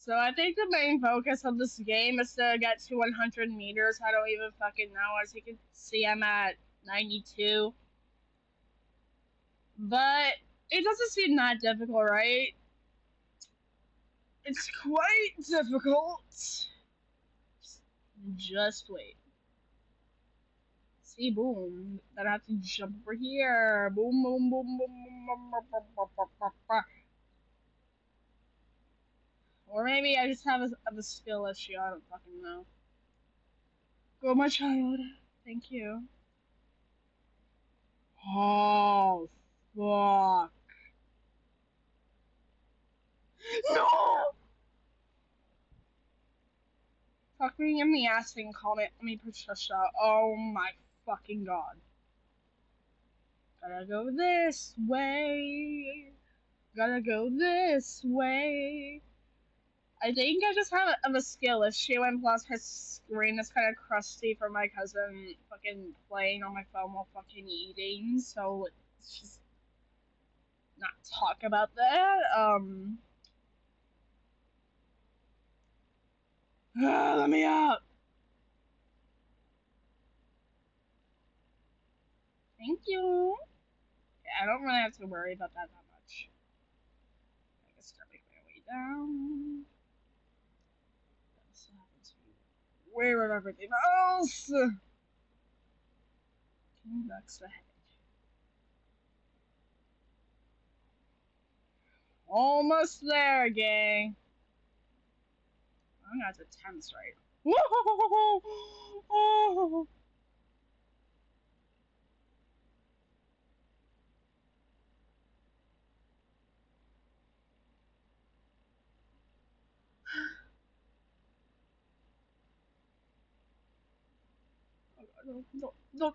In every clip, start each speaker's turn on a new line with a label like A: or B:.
A: So I think the main focus of this game is to get to 100 meters. I don't even fucking know. As you can see, I'm at 92. But it doesn't seem that difficult, right? It's quite difficult. Just wait. See, boom. Then I have to jump over here. Boom, boom, boom, boom, boom, boom, boom, boom, boom, boom, boom, boom. Or maybe I just have a skill issue. I don't fucking know. Go, my child. Thank you. Oh, fuck. No! Fuck me in the ass and call me Patricia. Oh my fucking god. Gotta go this way. Gotta go this way. I think I just have a skill issue, and plus her screen is kind of crusty for my cousin fucking playing on my phone while fucking eating, so let's just not talk about that. Let me out! Thank you. Yeah, I don't really have to worry about that much. I can start making my way down. That's what happens to me. Where with everything else? That's the head. Almost there, gang. I think that's a tense, right? Whoa! No, no.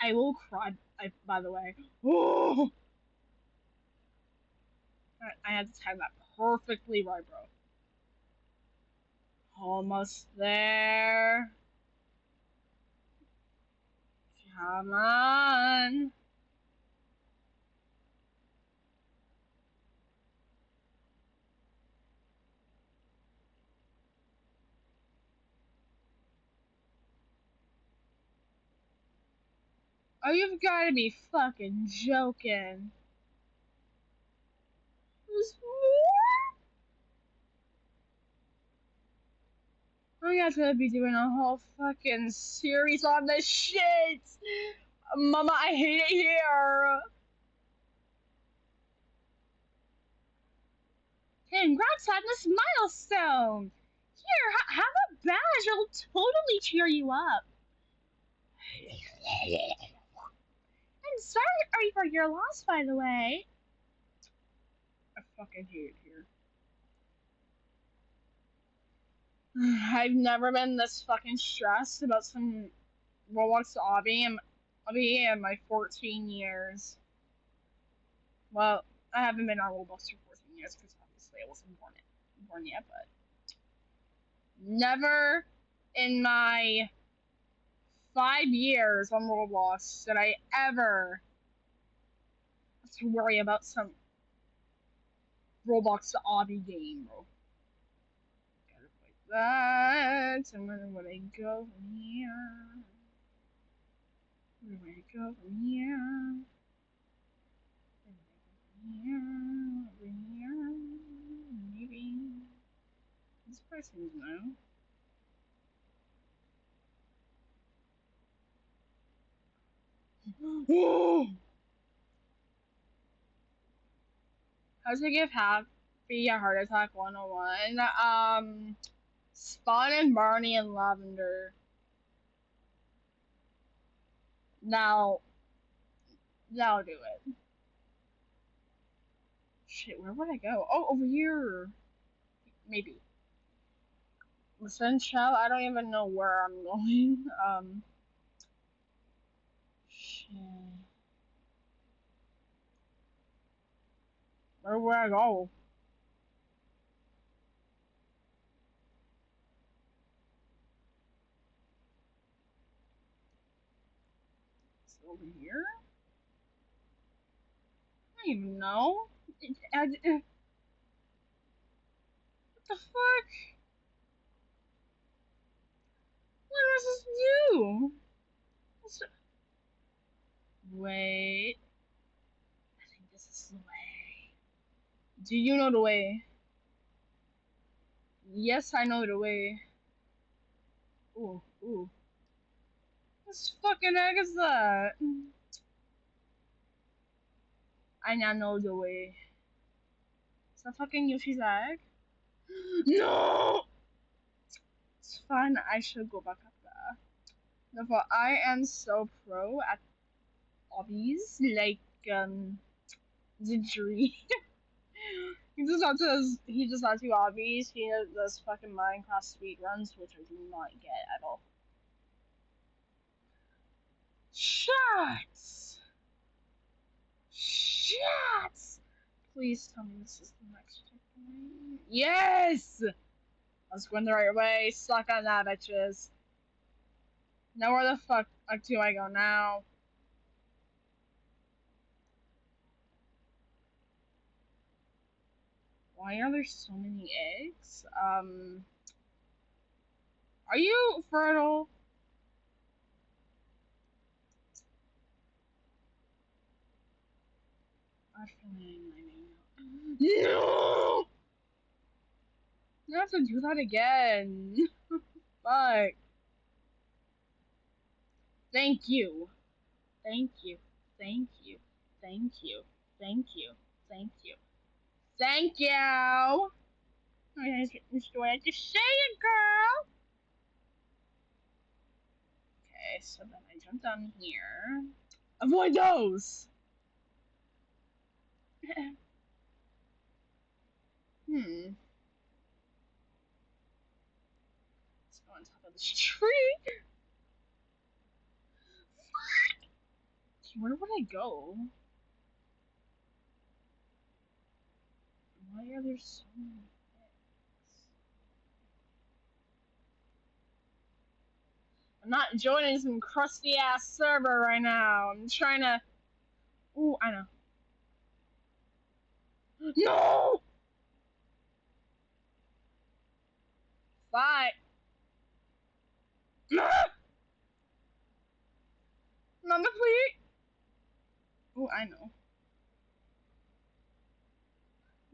A: I will cry. By the way. I had to time that perfectly right, bro. Almost there. Come on. Oh, you've got to be fucking joking. I'm gonna be doing a whole fucking series on this shit. Mama, I hate it here. Congrats on this milestone. Here, have a badge. It'll totally cheer you up. I'm sorry for your loss, by the way. I fucking hate it here. I've never been this fucking stressed about some Roblox obby in my 14 years. Well, I haven't been on Roblox for 14 years because obviously I wasn't born yet, but never in my 5 years on Roblox did I ever have to worry about some Roblox obby game, bro. Gotta play that, and then when I go from here, where do I go from here? Over here, maybe. This person's no. How to give Happy a heart attack 101. Spawn and Barney and Lavender. Now, that'll do it. Shit, where would I go? Oh, over here. Maybe. Listen, Chow, I don't even know where I'm going. Shit. Where would I go? Is it over here? even know. What the fuck? What does this do? Wait. I think this is the way. Do you know the way? Yes, I know the way. Ooh, ooh. What fucking egg is that? I now know the way. Is that fucking Yoshi's egg? No! It's fine, I should go back up there. Therefore, I am so pro at hobbies, like, the tree. He just has two hobbies. He does fucking Minecraft speedruns, which I do not get at all. Shots! Shots! Please tell me this is the next checkpoint. Yes! I was going the right way. Suck on that, bitches. Now where the fuck do I go now? Why are there so many eggs? Are you fertile? I No! You have to do that again. Fuck. Thank you. Thank you. Thank you. Thank you. Thank you. Thank you. Thank you. I just wanted to say it, girl. Okay, so then I jump down here. Avoid those! Let's go on top of this tree. Where would I go? Why are there so many things? I'm not joining some crusty ass server right now. I'm trying to. Ooh, I know. No! Bye. Mama, please. Oh, I know.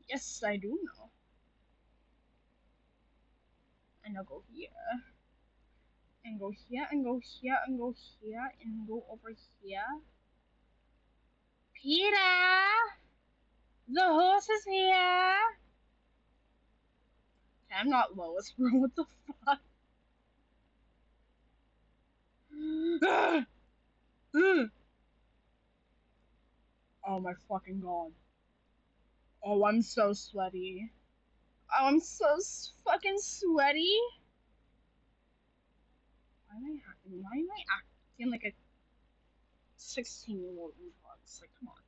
A: Yes, I do know. And I'll go here. And go here, and go here, and go here, and go over here. Peter! The horse is here! Okay, I'm not Lois, bro. What the fuck? Oh my fucking god. Oh, I'm so sweaty. Oh, I'm so fucking sweaty. Why am I acting like a 16-year-old in drugs? Like, come on.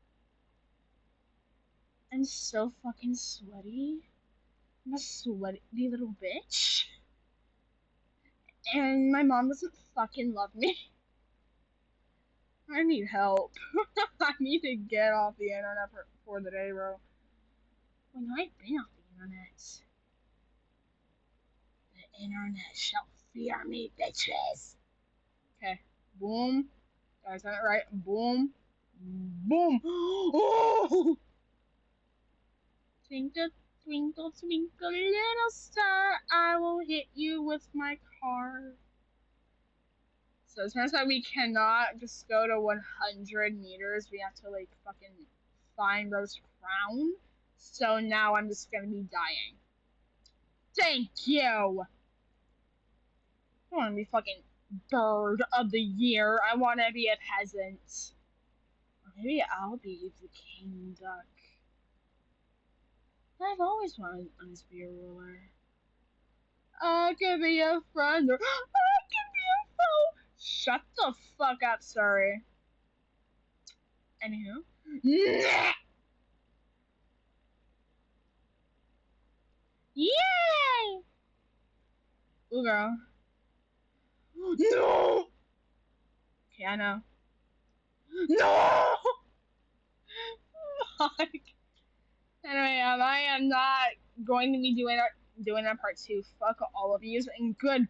A: I'm so fucking sweaty. I'm a sweaty little bitch. And my mom doesn't fucking love me. I need help. I need to get off the internet for the day, bro. Well, no, I've been off the internet. The internet shall fear me, bitches. Okay. Boom. Guys, got it right. Boom. Boom. Oh! Twinkle, twinkle, twinkle, little star, I will hit you with my car. So it turns out we cannot just go to 100 meters. We have to, like, fucking find Rose Crown. So now I'm just gonna be dying. Thank you! I don't wanna be fucking bird of the year. I wanna be a peasant. Or maybe I'll be the king duck. I've always wanted to be a ruler. I could be a friend or I could be a foe. Shut the fuck up, sorry. Anywho. Yay! Ooh, girl. No! Okay, I know. No! Anyway, I am not going to be doing that part 2. Fuck all of you, and good